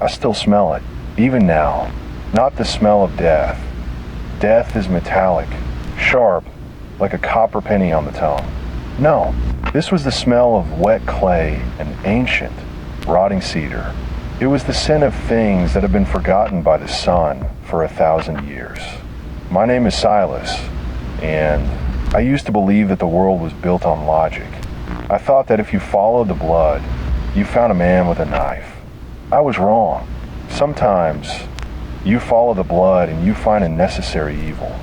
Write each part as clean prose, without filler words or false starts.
I still smell it, even now. Not the smell of death. Death is metallic, sharp, like a copper penny on the tongue. No, this was the smell of wet clay and ancient, rotting cedar. It was the scent of things that have been forgotten by the sun for 1,000 years. My name is Silas, and I used to believe that the world was built on logic. I thought that if you followed the blood, you found a man with a knife. I was wrong. Sometimes you follow the blood and you find a necessary evil.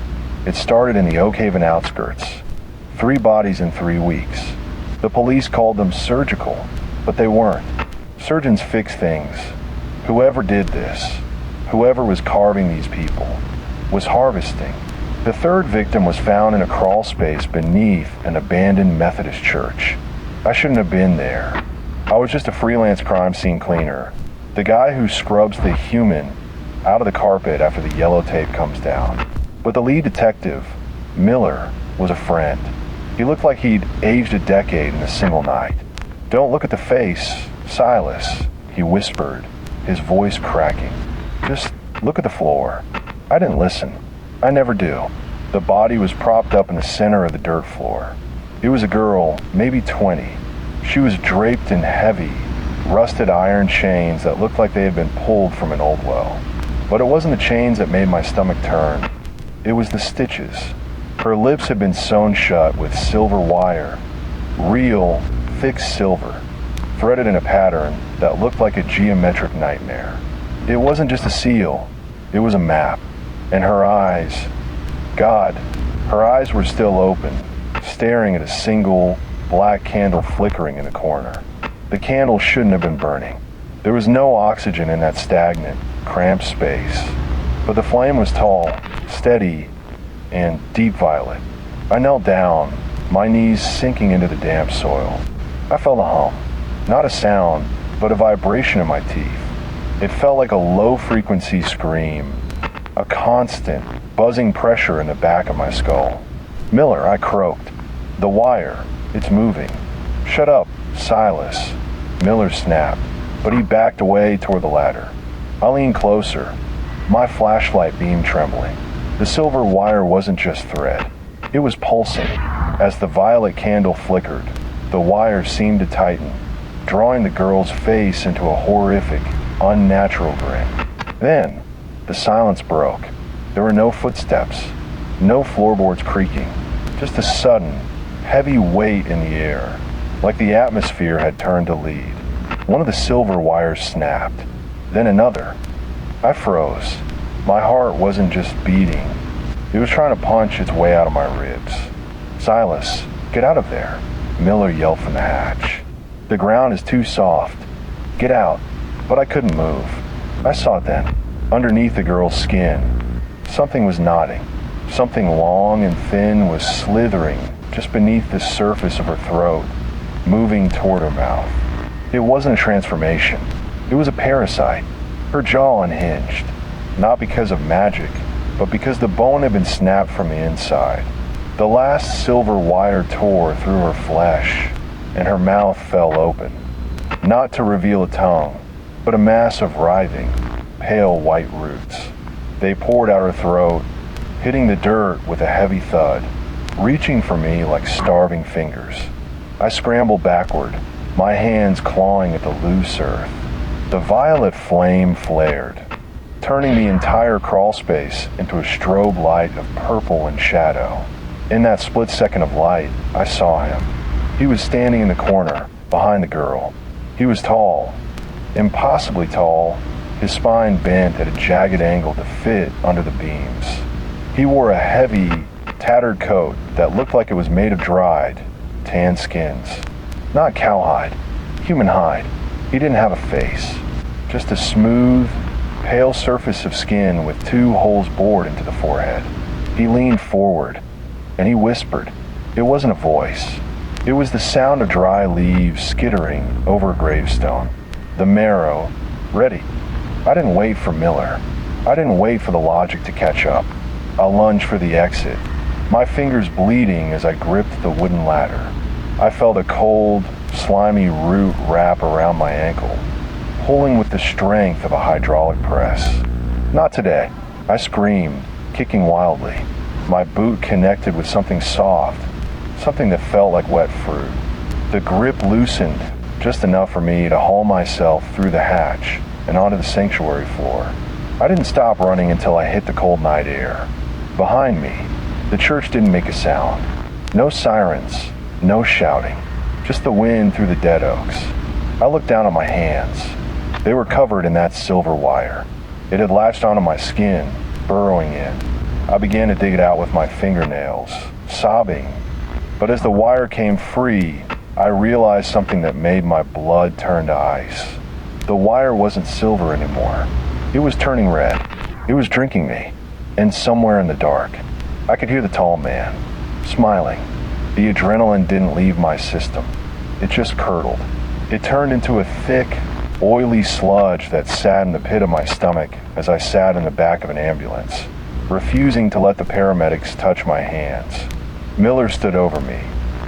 It started in the Oak Haven outskirts. 3 bodies in 3 weeks. The police called them surgical, but they weren't. Surgeons fix things. Whoever did this, whoever was carving these people, was harvesting. The 3rd victim was found in a crawl space beneath an abandoned Methodist church. I shouldn't have been there. I was just a freelance crime scene cleaner. The guy who scrubs the human out of the carpet after the yellow tape comes down. But the lead detective, Miller, was a friend. He looked like he'd aged a decade in a single night. "Don't look at the face, Silas," he whispered, his voice cracking. "Just look at the floor." I didn't listen. I never do. The body was propped up in the center of the dirt floor. It was a girl, maybe 20. She was draped in heavy, rusted iron chains that looked like they had been pulled from an old well. But it wasn't the chains that made my stomach turn. It was the stitches. Her lips had been sewn shut with silver wire, real, thick silver, threaded in a pattern that looked like a geometric nightmare. It wasn't just a seal, it was a map. And her eyes, God, her eyes were still open, staring at a single black candle flickering in the corner. The candle shouldn't have been burning. There was no oxygen in that stagnant, cramped space. But the flame was tall, steady, and deep violet. I knelt down, my knees sinking into the damp soil. I felt a hum, not a sound, but a vibration in my teeth. It felt like a low-frequency scream, a constant, buzzing pressure in the back of my skull. "Miller," I croaked. "The wire, it's moving." "Shut up, Silas," Miller snapped, but he backed away toward the ladder. I leaned closer, my flashlight beam trembling. The silver wire wasn't just thread. It was pulsing. As the violet candle flickered, the wire seemed to tighten, drawing the girl's face into a horrific, unnatural grin. Then, the silence broke. There were no footsteps, no floorboards creaking, just a sudden, heavy weight in the air, like the atmosphere had turned to lead. One of the silver wires snapped, then another. I froze. My heart wasn't just beating. It was trying to punch its way out of my ribs. "Silas, get out of there," Miller yelled from the hatch. "The ground is too soft. Get out." But I couldn't move. I saw it then. Underneath the girl's skin, something was nodding. Something long and thin was slithering just beneath the surface of her throat, moving toward her mouth. It wasn't a transformation. It was a parasite. Her jaw unhinged, not because of magic, but because the bone had been snapped from the inside. The last silver wire tore through her flesh, and her mouth fell open, not to reveal a tongue, but a mass of writhing, pale white roots. They poured out her throat, hitting the dirt with a heavy thud, reaching for me like starving fingers. I scrambled backward, my hands clawing at the loose earth. The violet flame flared, turning the entire crawl space into a strobe light of purple and shadow. In that split second of light, I saw him. He was standing in the corner, behind the girl. He was tall, impossibly tall, his spine bent at a jagged angle to fit under the beams. He wore a heavy, tattered coat that looked like it was made of dried, tan skins. Not cowhide, human hide. He didn't have a face, just a smooth, pale surface of skin with 2 holes bored into the forehead. He leaned forward, and he whispered. It wasn't a voice. It was the sound of dry leaves skittering over a gravestone. The marrow, ready. I didn't wait for Miller. I didn't wait for the logic to catch up. I lunged for the exit, my fingers bleeding as I gripped the wooden ladder. I felt a cold, slimy root wrap around my ankle, pulling with the strength of a hydraulic press. Not today. I screamed, kicking wildly. My boot connected with something soft, something that felt like wet fruit. The grip loosened, just enough for me to haul myself through the hatch and onto the sanctuary floor. I didn't stop running until I hit the cold night air. Behind me, the church didn't make a sound. No sirens, no shouting, just the wind through the dead oaks. I looked down at my hands. They were covered in that silver wire. It had latched onto my skin, burrowing in. I began to dig it out with my fingernails, sobbing. But as the wire came free, I realized something that made my blood turn to ice. The wire wasn't silver anymore. It was turning red. It was drinking me. And somewhere in the dark, I could hear the tall man, smiling. The adrenaline didn't leave my system. It just curdled. It turned into a thick, oily sludge that sat in the pit of my stomach as I sat in the back of an ambulance, refusing to let the paramedics touch my hands. Miller stood over me,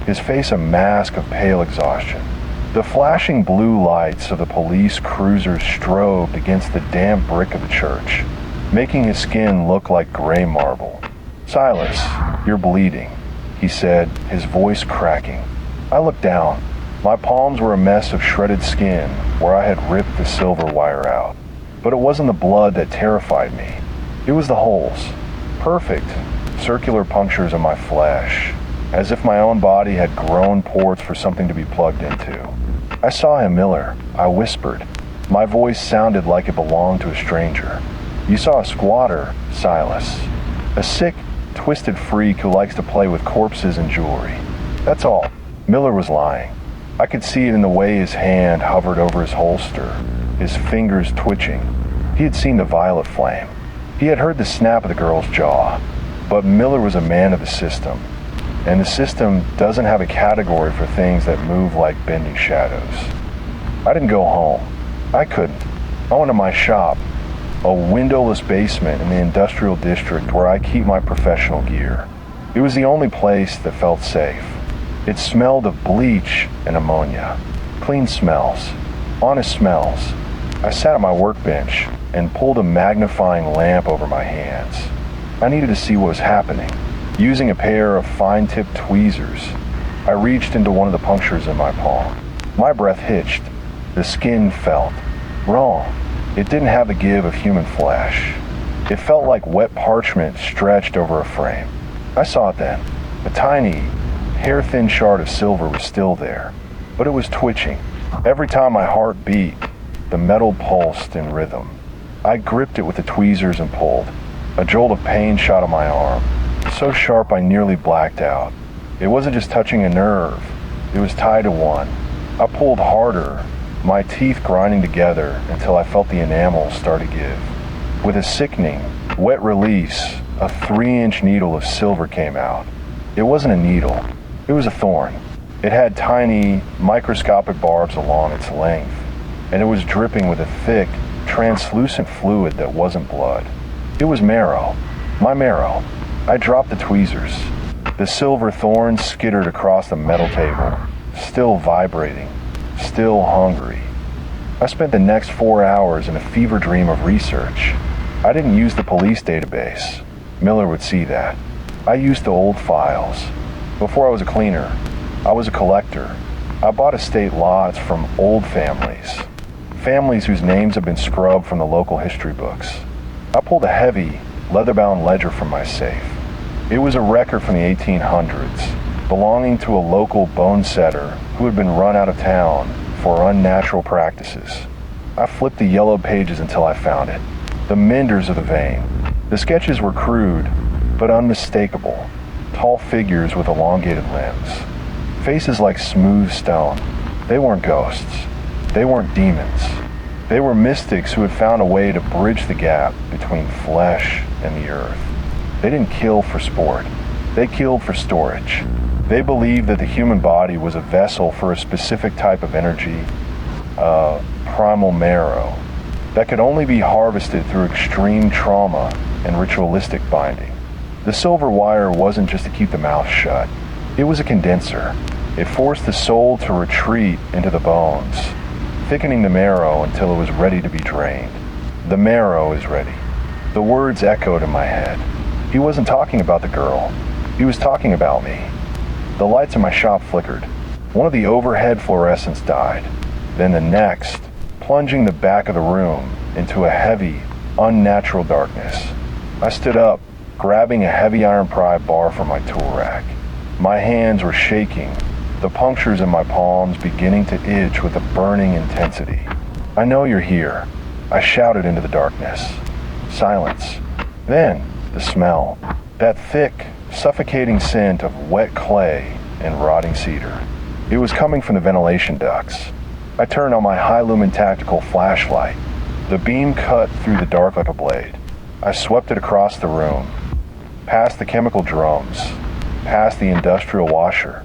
his face a mask of pale exhaustion. The flashing blue lights of the police cruisers strobed against the damp brick of the church, making his skin look like gray marble. "Silas, you're bleeding," he said, his voice cracking. I looked down. My palms were a mess of shredded skin where I had ripped the silver wire out. But it wasn't the blood that terrified me. It was the holes. Perfect, circular punctures in my flesh, as if my own body had grown ports for something to be plugged into. "I saw him, Miller," I whispered. My voice sounded like it belonged to a stranger. "You saw a squatter, Silas. A sick, twisted freak who likes to play with corpses and jewelry. That's all." Miller was lying. I could see it in the way his hand hovered over his holster, his fingers twitching. He had seen the violet flame. He had heard the snap of the girl's jaw. But Miller was a man of the system. And the system doesn't have a category for things that move like bending shadows. I didn't go home. I couldn't. I went to my shop, a windowless basement in the industrial district where I keep my professional gear. It was the only place that felt safe. It smelled of bleach and ammonia. Clean smells. Honest smells. I sat at my workbench and pulled a magnifying lamp over my hands. I needed to see what was happening. Using a pair of fine-tipped tweezers, I reached into one of the punctures in my palm. My breath hitched. The skin felt wrong. It didn't have the give of human flesh. It felt like wet parchment stretched over a frame. I saw it then. A tiny, hair-thin shard of silver was still there, but it was twitching. Every time my heart beat, the metal pulsed in rhythm. I gripped it with the tweezers and pulled. A jolt of pain shot on my arm, so sharp I nearly blacked out. It wasn't just touching a nerve, it was tied to one. I pulled harder, my teeth grinding together until I felt the enamel start to give. With a sickening, wet release, a 3-inch needle of silver came out. It wasn't a needle. It was a thorn. It had tiny, microscopic barbs along its length, and it was dripping with a thick, translucent fluid that wasn't blood. It was marrow. My marrow. I dropped the tweezers. The silver thorn skittered across the metal table, still vibrating, still hungry. I spent the next 4 hours in a fever dream of research. I didn't use the police database. Miller would see that. I used the old files. Before I was a cleaner, I was a collector. I bought estate lots from old families. Families whose names have been scrubbed from the local history books. I pulled a heavy, leather-bound ledger from my safe. It was a record from the 1800s, belonging to a local bone setter who had been run out of town for unnatural practices. I flipped the yellow pages until I found it. The menders of the vein. The sketches were crude, but unmistakable. Tall figures with elongated limbs. Faces like smooth stone. They weren't ghosts. They weren't demons. They were mystics who had found a way to bridge the gap between flesh and the earth. They didn't kill for sport. They killed for storage. They believed that the human body was a vessel for a specific type of energy, primal marrow, that could only be harvested through extreme trauma and ritualistic binding. The silver wire wasn't just to keep the mouth shut. It was a condenser. It forced the soul to retreat into the bones, thickening the marrow until it was ready to be drained. The marrow is ready. The words echoed in my head. He wasn't talking about the girl. He was talking about me. The lights in my shop flickered. One of the overhead fluorescents died. Then the next, plunging the back of the room into a heavy, unnatural darkness. I stood up, grabbing a heavy iron pry bar from my tool rack. My hands were shaking, the punctures in my palms beginning to itch with a burning intensity. "I know you're here," I shouted into the darkness. Silence. Then, the smell. That thick, suffocating scent of wet clay and rotting cedar. It was coming from the ventilation ducts. I turned on my high-lumen tactical flashlight. The beam cut through the dark like a blade. I swept it across the room, past the chemical drums, past the industrial washer,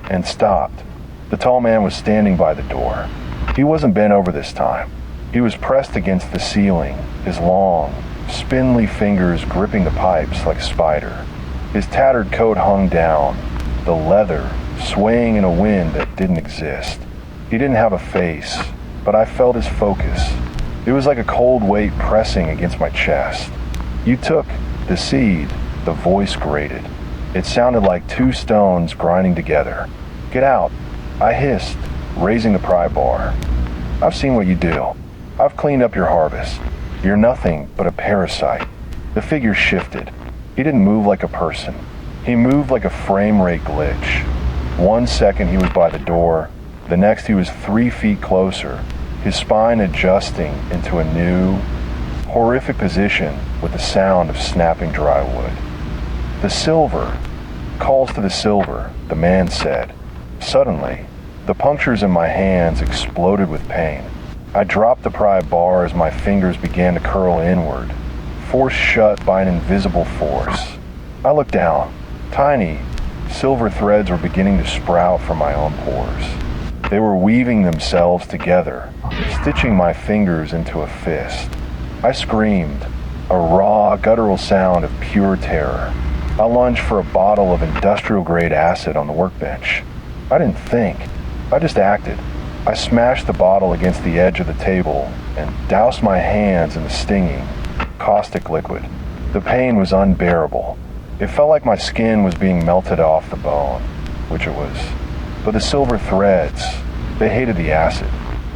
and stopped. The tall man was standing by the door. He wasn't bent over this time. He was pressed against the ceiling, his long, spindly fingers gripping the pipes like a spider. His tattered coat hung down, the leather swaying in a wind that didn't exist. He didn't have a face, but I felt his focus. It was like a cold weight pressing against my chest. "You took the seed," the voice grated. It sounded like two stones grinding together. "Get out," I hissed, raising the pry bar. "I've seen what you do. I've cleaned up your harvest. You're nothing but a parasite." The figure shifted. He didn't move like a person. He moved like a frame rate glitch. 1 second he was by the door, the next he was 3 feet closer, his spine adjusting into a new, horrific position with the sound of snapping dry wood. "The silver calls to the silver," the man said. Suddenly, the punctures in my hands exploded with pain. I dropped the pry bar as my fingers began to curl inward, forced shut by an invisible force. I looked down. Tiny, silver threads were beginning to sprout from my own pores. They were weaving themselves together, stitching my fingers into a fist. I screamed, a raw, guttural sound of pure terror. I lunged for a bottle of industrial-grade acid on the workbench. I didn't think. I just acted. I smashed the bottle against the edge of the table and doused my hands in the stinging, caustic liquid. The pain was unbearable. It felt like my skin was being melted off the bone, which it was. But the silver threads, they hated the acid.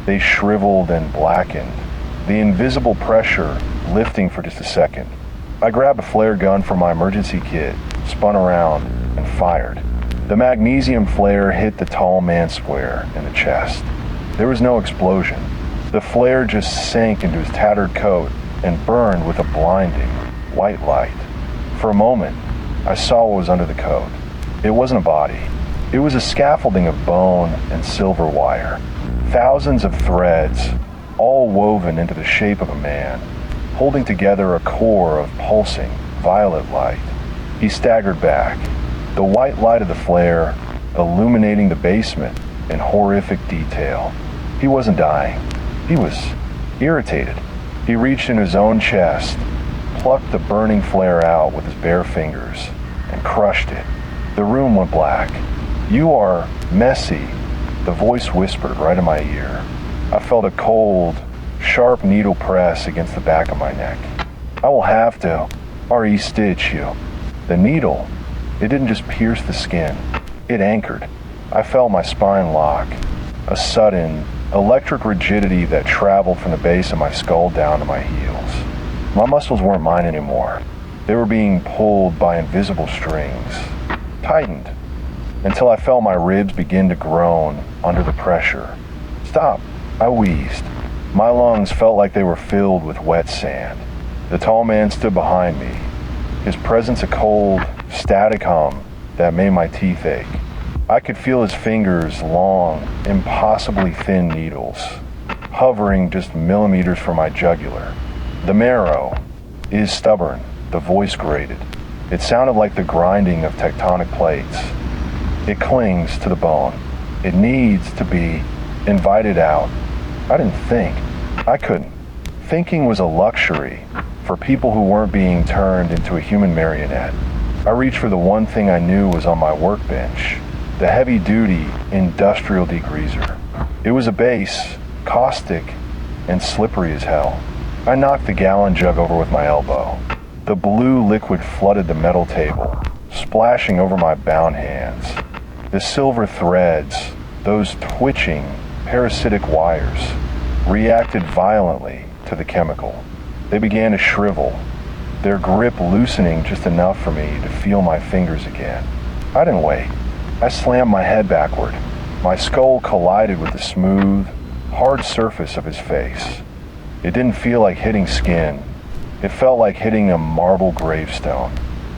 They shriveled and blackened, the invisible pressure lifting for just a second. I grabbed a flare gun from my emergency kit, spun around, and fired. The magnesium flare hit the tall man square in the chest. There was no explosion. The flare just sank into his tattered coat and burned with a blinding, white light. For a moment, I saw what was under the coat. It wasn't a body. It was a scaffolding of bone and silver wire. Thousands of threads, all woven into the shape of a man, holding together a core of pulsing, violet light. He staggered back, the white light of the flare illuminating the basement in horrific detail. He wasn't dying. He was irritated. He reached in his own chest, plucked the burning flare out with his bare fingers, and crushed it. The room went black. "You are messy," the voice whispered right in my ear. I felt a cold, sharp needle press against the back of my neck. "I will have to re-stitch you." The needle, it didn't just pierce the skin. It anchored. I felt my spine lock, a sudden, electric rigidity that traveled from the base of my skull down to my heels. My muscles weren't mine anymore. They were being pulled by invisible strings, tightened, until I felt my ribs begin to groan under the pressure. "Stop," I wheezed. My lungs felt like they were filled with wet sand. The tall man stood behind me, his presence a cold, static hum that made my teeth ache. I could feel his fingers, long, impossibly thin needles, hovering just millimeters from my jugular. "The marrow is stubborn," the voice grated. It sounded like the grinding of tectonic plates. "It clings to the bone. It needs to be invited out." I didn't think. I couldn't. Thinking was a luxury for people who weren't being turned into a human marionette. I reached for the one thing I knew was on my workbench, the heavy-duty industrial degreaser. It was a base, caustic and slippery as hell. I knocked the gallon jug over with my elbow. The blue liquid flooded the metal table, splashing over my bound hands. The silver threads, those twitching, parasitic wires, reacted violently to the chemical. They began to shrivel, their grip loosening just enough for me to feel my fingers again. I didn't wait. I slammed my head backward. My skull collided with the smooth, hard surface of his face. It didn't feel like hitting skin. It felt like hitting a marble gravestone.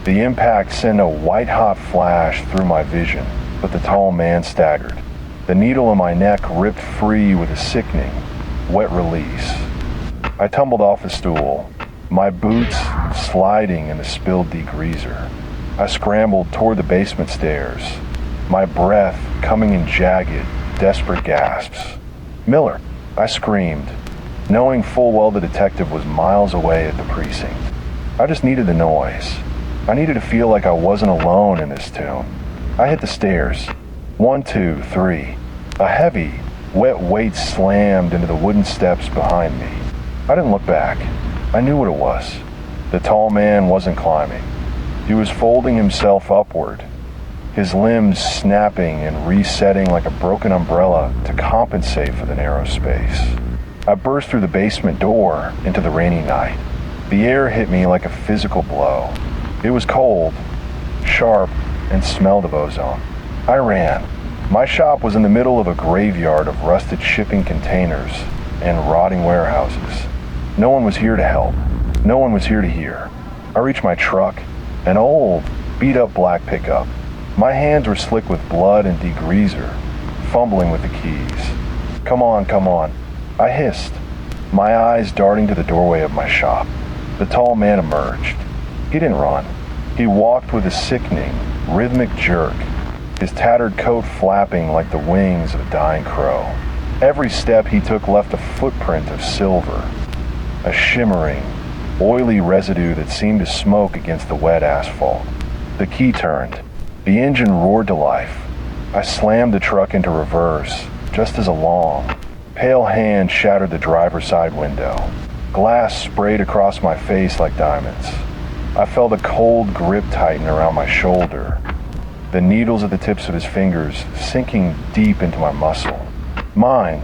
The impact sent a white-hot flash through my vision, but the tall man staggered. The needle in my neck ripped free with a sickening, wet release. I tumbled off the stool, my boots sliding in the spilled degreaser. I scrambled toward the basement stairs, my breath coming in jagged, desperate gasps. "Miller!" I screamed, knowing full well the detective was miles away at the precinct. I just needed the noise. I needed to feel like I wasn't alone in this tomb. I hit the stairs. 1, 2, 3. A heavy, wet weight slammed into the wooden steps behind me. I didn't look back. I knew what it was. The tall man wasn't climbing. He was folding himself upward, his limbs snapping and resetting like a broken umbrella to compensate for the narrow space. I burst through the basement door into the rainy night. The air hit me like a physical blow. It was cold, sharp, and smelled of ozone. I ran. My shop was in the middle of a graveyard of rusted shipping containers and rotting warehouses. No one was here to help. No one was here to hear. I reached my truck, an old, beat-up black pickup. My hands were slick with blood and degreaser, fumbling with the keys. "Come on, come on," I hissed, my eyes darting to the doorway of my shop. The tall man emerged. He didn't run. He walked with a sickening, rhythmic jerk, his tattered coat flapping like the wings of a dying crow. Every step he took left a footprint of silver, a shimmering, oily residue that seemed to smoke against the wet asphalt. The key turned. The engine roared to life. I slammed the truck into reverse, just as a long, pale hand shattered the driver's side window. Glass sprayed across my face like diamonds. I felt a cold grip tighten around my shoulder, the needles at the tips of his fingers sinking deep into my muscle. "Mine,"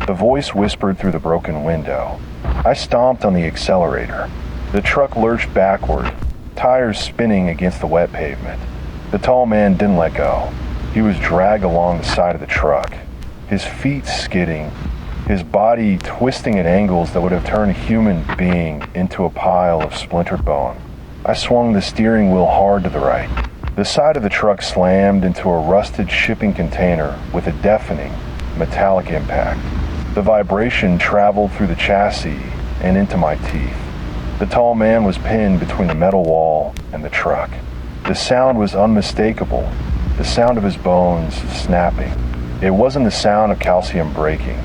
the voice whispered through the broken window. I stomped on the accelerator. The truck lurched backward, tires spinning against the wet pavement. The tall man didn't let go. He was dragged along the side of the truck, his feet skidding, his body twisting at angles that would have turned a human being into a pile of splintered bone. I swung the steering wheel hard to the right. The side of the truck slammed into a rusted shipping container with a deafening, metallic impact. The vibration traveled through the chassis and into my teeth. The tall man was pinned between the metal wall and the truck. The sound was unmistakable, the sound of his bones snapping. It wasn't the sound of calcium breaking.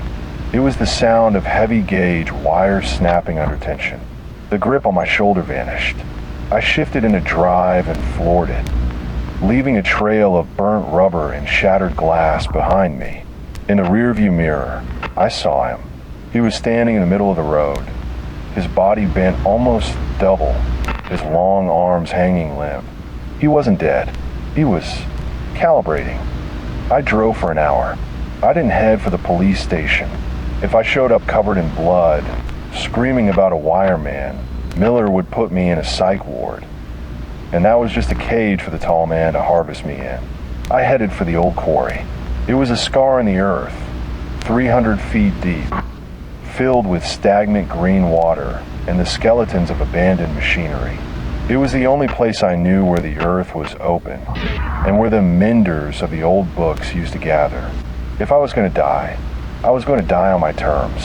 It was the sound of heavy gauge wires snapping under tension. The grip on my shoulder vanished. I shifted into drive and floored it, leaving a trail of burnt rubber and shattered glass behind me. In the rearview mirror, I saw him. He was standing in the middle of the road, his body bent almost double, his long arms hanging limp. He wasn't dead. He was calibrating. I drove for an hour. I didn't head for the police station. If I showed up covered in blood, screaming about a wireman, Miller would put me in a psych ward. And that was just a cage for the tall man to harvest me in. I headed for the old quarry. It was a scar in the earth, 300 feet deep, filled with stagnant green water and the skeletons of abandoned machinery. It was the only place I knew where the earth was open and where the menders of the old books used to gather. If I was going to die, I was going to die on my terms.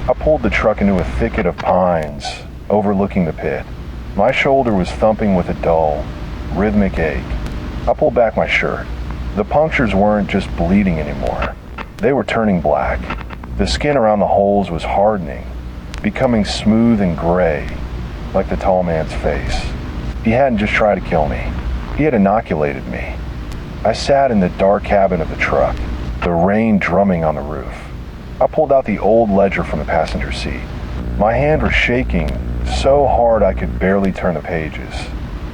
I pulled the truck into a thicket of pines overlooking the pit. My shoulder was thumping with a dull, rhythmic ache. I pulled back my shirt. The punctures weren't just bleeding anymore. They were turning black. The skin around the holes was hardening, becoming smooth and gray, like the tall man's face. He hadn't just tried to kill me. He had inoculated me. I sat in the dark cabin of the truck, the rain drumming on the roof. I pulled out the old ledger from the passenger seat. My hand was shaking so hard I could barely turn the pages.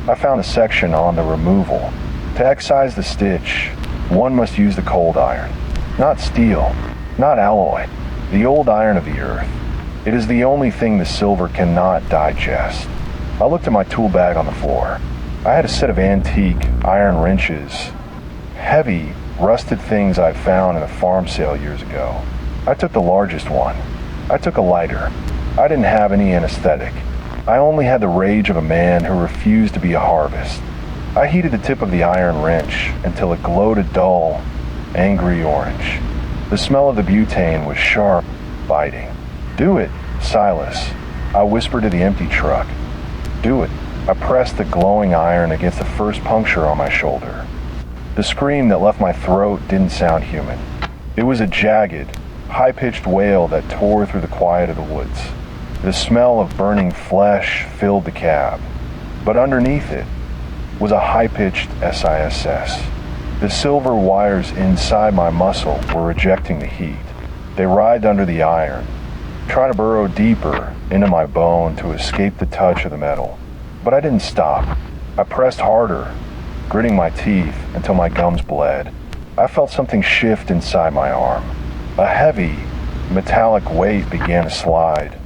I found a section on the removal. To excise the stitch, one must use the cold iron. Not steel, not alloy, the old iron of the earth. It is the only thing the silver cannot digest. I looked at my tool bag on the floor. I had a set of antique iron wrenches, heavy, rusted things I'd found in a farm sale years ago. I took the largest one. I took a lighter. I didn't have any anesthetic. I only had the rage of a man who refused to be a harvest. I heated the tip of the iron wrench until it glowed a dull, angry orange. The smell of the butane was sharp, biting. "Do it, Silas," I whispered to the empty truck. "Do it." I pressed the glowing iron against the first puncture on my shoulder. The scream that left my throat didn't sound human. It was a jagged, high-pitched wail that tore through the quiet of the woods. The smell of burning flesh filled the cab, but underneath it was a high-pitched SISS. The silver wires inside my muscle were rejecting the heat. They writhed under the iron, trying to burrow deeper into my bone to escape the touch of the metal. But I didn't stop. I pressed harder, gritting my teeth until my gums bled. I felt something shift inside my arm. A heavy, metallic weight began to slide,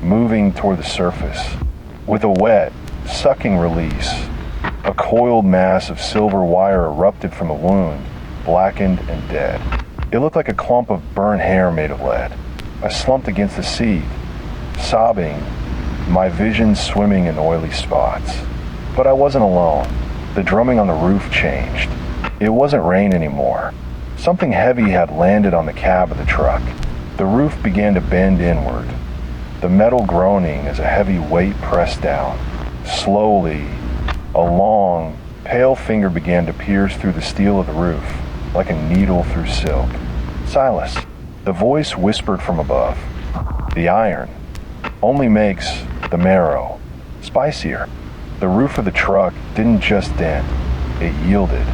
moving toward the surface. With a wet, sucking release, a coiled mass of silver wire erupted from the wound, blackened and dead. It looked like a clump of burnt hair made of lead. I slumped against the seat, sobbing, my vision swimming in oily spots. But I wasn't alone. The drumming on the roof changed. It wasn't rain anymore. Something heavy had landed on the cab of the truck. The roof began to bend inward, the metal groaning as a heavy weight pressed down. Slowly, a long, pale finger began to pierce through the steel of the roof, like a needle through silk. "Silas," the voice whispered from above. "The iron only makes the marrow spicier." The roof of the truck didn't just dent, it yielded.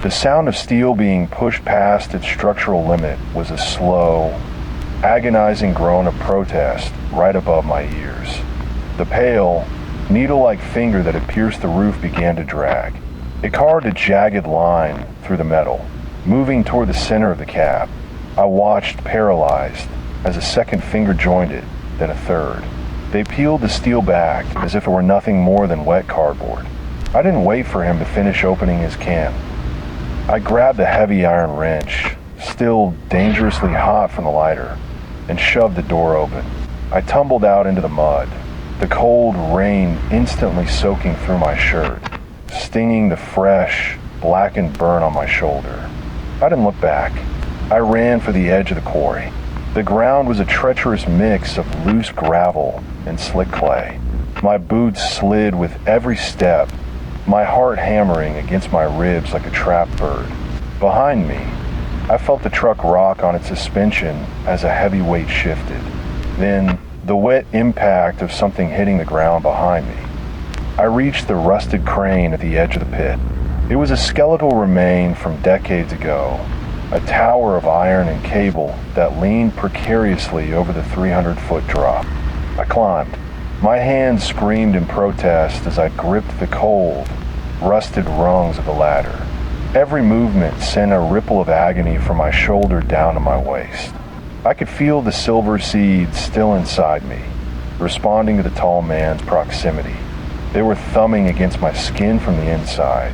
The sound of steel being pushed past its structural limit was a slow, agonizing groan of protest right above my ears. The pale, needle-like finger that had pierced the roof began to drag. It carved a jagged line through the metal, moving toward the center of the cab. I watched, paralyzed, as a second finger joined it, then a third. They peeled the steel back as if it were nothing more than wet cardboard. I didn't wait for him to finish opening his can. I grabbed the heavy iron wrench, still dangerously hot from the lighter, and shoved the door open. I tumbled out into the mud, the cold rain instantly soaking through my shirt, stinging the fresh, blackened burn on my shoulder. I didn't look back. I ran for the edge of the quarry. The ground was a treacherous mix of loose gravel and slick clay. My boots slid with every step, my heart hammering against my ribs like a trapped bird. Behind me, I felt the truck rock on its suspension as a heavy weight shifted. Then, the wet impact of something hitting the ground behind me. I reached the rusted crane at the edge of the pit. It was a skeletal remain from decades ago, a tower of iron and cable that leaned precariously over the 300-foot drop. I climbed. My hands screamed in protest as I gripped the cold, rusted rungs of the ladder. Every movement sent a ripple of agony from my shoulder down to my waist. I could feel the silver seeds still inside me, responding to the tall man's proximity. They were thumbing against my skin from the inside,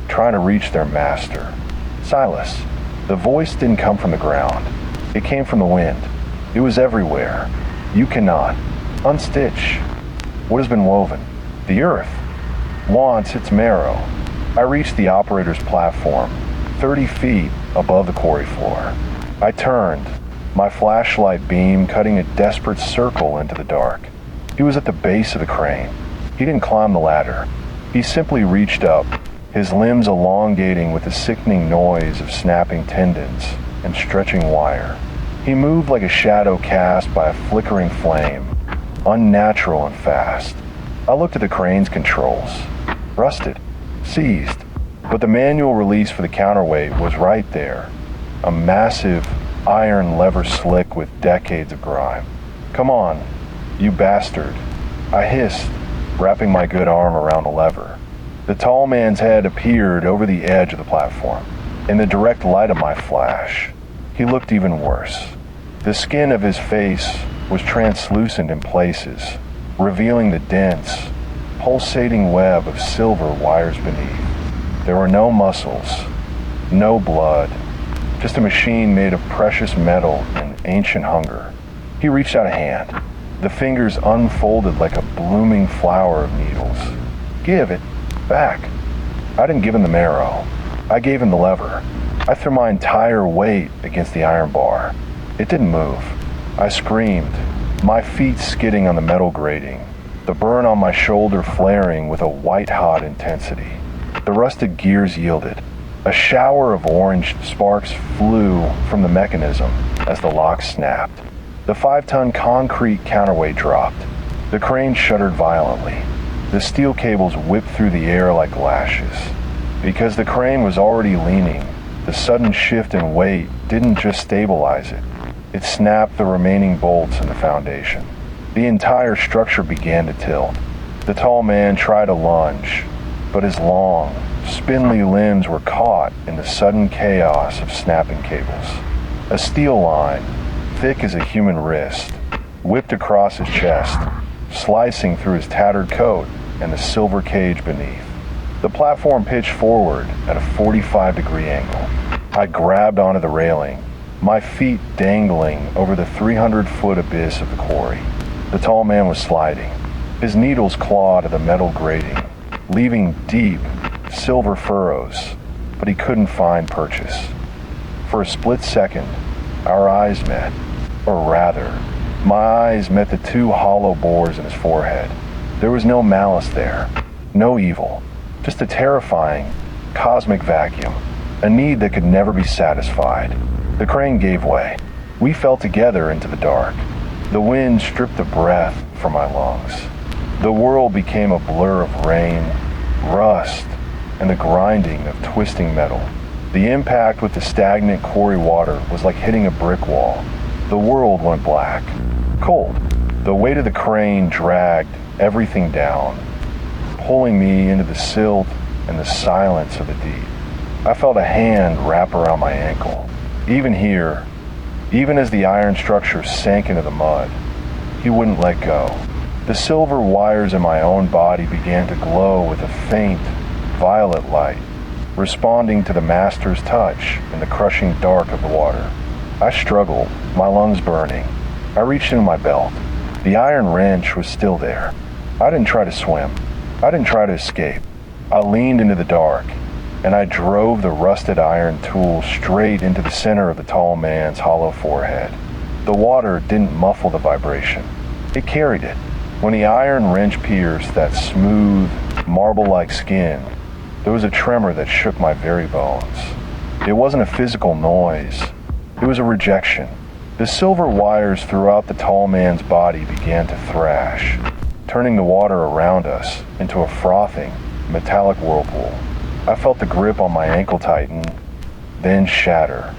trying to reach their master. "Silas." The voice didn't come from the ground. It came from the wind. It was everywhere. "You cannot unstitch what has been woven. The earth wants its marrow." I reached the operator's platform, 30 feet above the quarry floor. I turned, my flashlight beam cutting a desperate circle into the dark. He was at the base of the crane. He didn't climb the ladder. He simply reached up, his limbs elongating with the sickening noise of snapping tendons and stretching wire. He moved like a shadow cast by a flickering flame, unnatural and fast. I looked at the crane's controls. Rusted, seized, but the manual release for the counterweight was right there. A massive, iron lever slick with decades of grime. "Come on, you bastard," I hissed, wrapping my good arm around the lever. The tall man's head appeared over the edge of the platform. In the direct light of my flash, he looked even worse. The skin of his face was translucent in places, revealing the dense, pulsating web of silver wires beneath. There were no muscles, no blood, just a machine made of precious metal and ancient hunger. He reached out a hand. The fingers unfolded like a blooming flower of needles. "Give it back." I didn't give him the marrow. I gave him the lever. I threw my entire weight against the iron bar. It didn't move. I screamed, my feet skidding on the metal grating, the burn on my shoulder flaring with a white-hot intensity. The rusted gears yielded. A shower of orange sparks flew from the mechanism as the lock snapped. The 5-ton concrete counterweight dropped. The crane shuddered violently. The steel cables whipped through the air like lashes. Because the crane was already leaning, the sudden shift in weight didn't just stabilize it. It snapped the remaining bolts in the foundation. The entire structure began to tilt. The tall man tried to lunge, but his long, spindly limbs were caught in the sudden chaos of snapping cables. A steel line, thick as a human wrist, whipped across his chest, slicing through his tattered coat and the silver cage beneath. The platform pitched forward at a 45-degree angle. I grabbed onto the railing, my feet dangling over the 300-foot abyss of the quarry. The tall man was sliding. His needles clawed at the metal grating, leaving deep, silver furrows, but he couldn't find purchase. For a split second, our eyes met, or rather, my eyes met the two hollow bores in his forehead. There was no malice there, no evil, just a terrifying, cosmic vacuum, a need that could never be satisfied. The crane gave way. We fell together into the dark. The wind stripped the breath from my lungs. The world became a blur of rain, rust, and the grinding of twisting metal. The impact with the stagnant quarry water was like hitting a brick wall. The world went black, cold. The weight of the crane dragged everything down, pulling me into the silt and the silence of the deep. I felt a hand wrap around my ankle. Even here, even as the iron structure sank into the mud, he wouldn't let go. The silver wires in my own body began to glow with a faint, violet light, responding to the master's touch in the crushing dark of the water. I struggled, my lungs burning. I reached into my belt. The iron wrench was still there. I didn't try to swim. I didn't try to escape. I leaned into the dark, and I drove the rusted iron tool straight into the center of the tall man's hollow forehead. The water didn't muffle the vibration. It carried it. When the iron wrench pierced that smooth, marble-like skin, there was a tremor that shook my very bones. It wasn't a physical noise. It was a rejection. The silver wires throughout the tall man's body began to thrash, turning the water around us into a frothing, metallic whirlpool. I felt the grip on my ankle tighten, then shatter.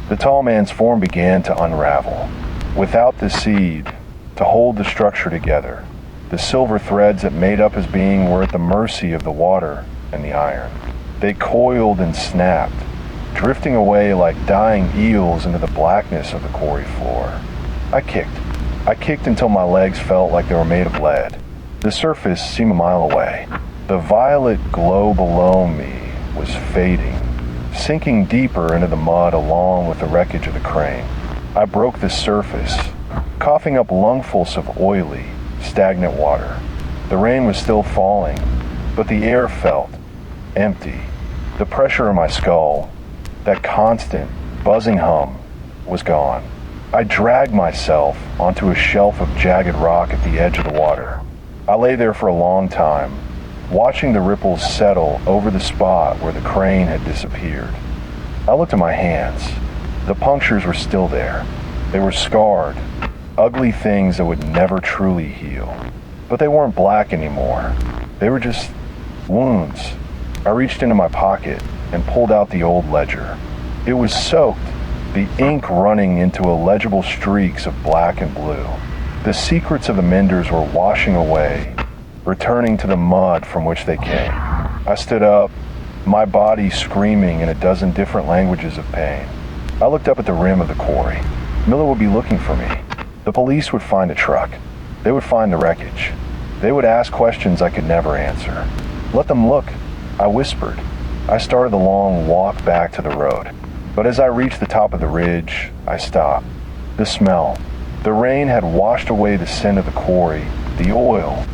The tall man's form began to unravel. Without the seed to hold the structure together, the silver threads that made up his being were at the mercy of the water and the iron. They coiled and snapped, drifting away like dying eels into the blackness of the quarry floor. I kicked until my legs felt like they were made of lead. The surface seemed a mile away. The violet glow below me was fading, sinking deeper into the mud along with the wreckage of the crane. I broke the surface, coughing up lungfuls of oily, stagnant water. The rain was still falling, but the air felt empty. The pressure in my skull, that constant, buzzing hum, was gone. I dragged myself onto a shelf of jagged rock at the edge of the water. I lay there for a long time, watching the ripples settle over the spot where the crane had disappeared. I looked at my hands. The punctures were still there. They were scarred, ugly things that would never truly heal. But they weren't black anymore. They were just wounds. I reached into my pocket and pulled out the old ledger. It was soaked, the ink running into illegible streaks of black and blue. The secrets of the menders were washing away, returning to the mud from which they came. I stood up, my body screaming in a dozen different languages of pain. I looked up at the rim of the quarry. Miller would be looking for me. The police would find a truck. They would find the wreckage. They would ask questions I could never answer. Let them look, I whispered. I started the long walk back to the road. But as I reached the top of the ridge, I stopped. The smell. The rain had washed away the scent of the quarry, the oil,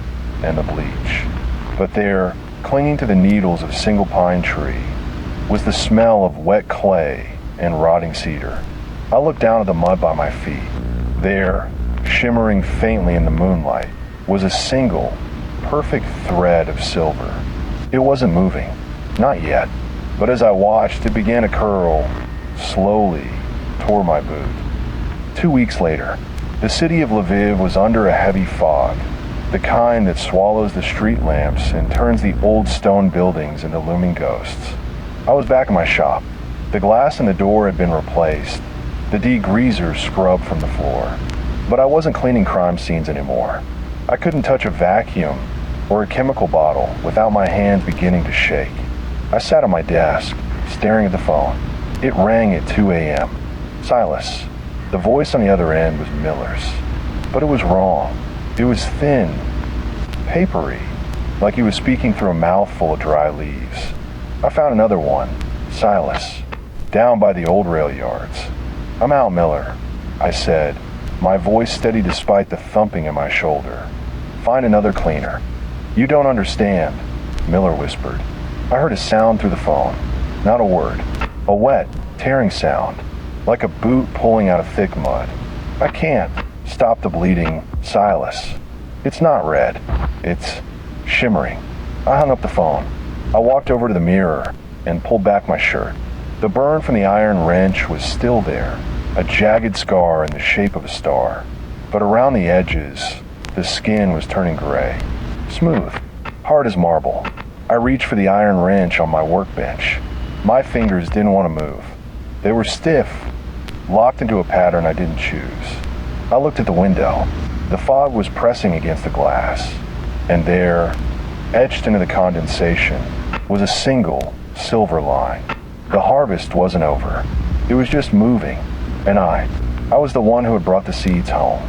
and the bleach. But there, clinging to the needles of a single pine tree, was the smell of wet clay and rotting cedar. I looked down at the mud by my feet. There, shimmering faintly in the moonlight, was a single, perfect thread of silver. It wasn't moving, not yet, but as I watched, it began to curl, slowly, toward my boot. 2 weeks later, the city of Lviv was under a heavy fog, the kind that swallows the street lamps and turns the old stone buildings into looming ghosts. I was back in my shop. The glass in the door had been replaced, the degreaser scrubbed from the floor. But I wasn't cleaning crime scenes anymore. I couldn't touch a vacuum or a chemical bottle without my hands beginning to shake. I sat at my desk, staring at the phone. It rang at 2 a.m. Silas. The voice on the other end was Miller's. But it was wrong. It was thin, papery, like he was speaking through a mouthful of dry leaves. I found another one, Silas, down by the old rail yards. "I'm Al Miller," I said, my voice steady despite the thumping in my shoulder. "Find another cleaner." "You don't understand," Miller whispered. I heard a sound through the phone, not a word. A wet, tearing sound, like a boot pulling out of thick mud. "I can't stop the bleeding, Silas. It's not red. It's shimmering." I hung up the phone. I walked over to the mirror and pulled back my shirt. The burn from the iron wrench was still there, a jagged scar in the shape of a star. But around the edges, the skin was turning gray. Smooth, hard as marble. I reached for the iron wrench on my workbench. My fingers didn't want to move. They were stiff, locked into a pattern I didn't choose. I looked at the window. The fog was pressing against the glass. And there, etched into the condensation, was a single silver line. The harvest wasn't over. It was just moving. And I was the one who had brought the seeds home.